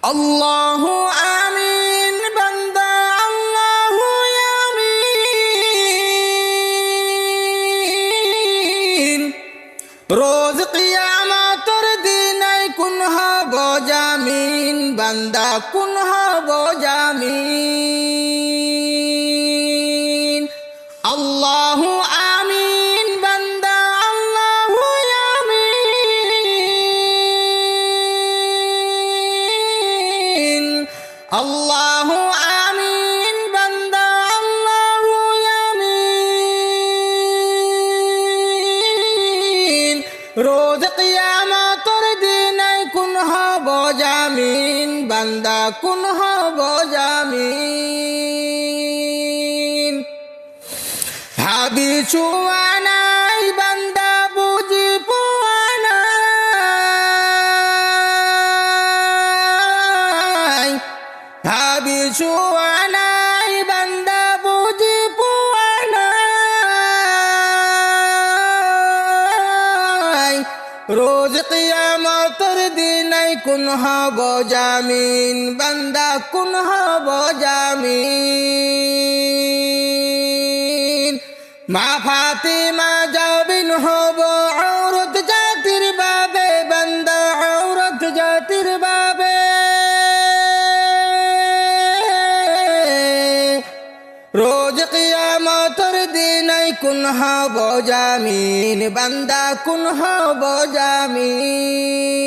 আল্লাহু আমিন বান্দা আল্লাহু আমিন। রোজ কিয়ামতের দিনে কুন হব জামিন বান্দা কুন হব জামিন। আল্লাহু আমিন বান্দা আল্লাহু আমিন। আল্লাহু আমিন বান্দা আল্লাহু আমিন। রোজ কিয়ামতের দিনে কুন হব জামিন বান্দা কুন হব জামিন। ভাবি চুয়া নাই বান্দা বুঝি পুয়া নাই। ভাবি চুয়া নাই বান্দা বুঝি পুয়া নাই। রোজ কিয়ামতের দিনে কুন হব জামিন বান্দা কুন হব জামিন। মা ফাতিমা জাবিন হব ঔরত জাতির বাবে বান্দা ঔরত জাতির বাবে। রোজ কিয়ামতের দিনে কুন হব জামিন বান্দা কুন হব জামিন।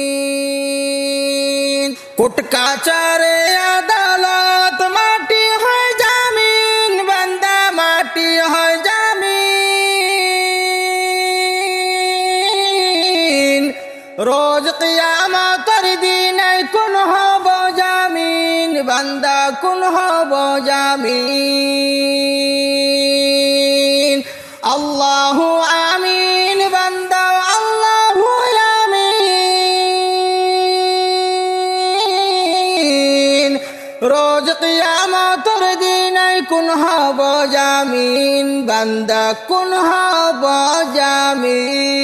কোর্ট কাচারে আদালত মাটি হয় জামিন বান্দা মাটি হয় জামিন। রোজ কিয়ামতের দিনে কুন হব জামিন বান্দা কুন হব জামিন। আল্লাহু আমিন বান্দা আল্লাহু আমিন। রোজ কিয়ামতের দিনে কুন হব জামিন বান্দা কুন হব জামিন।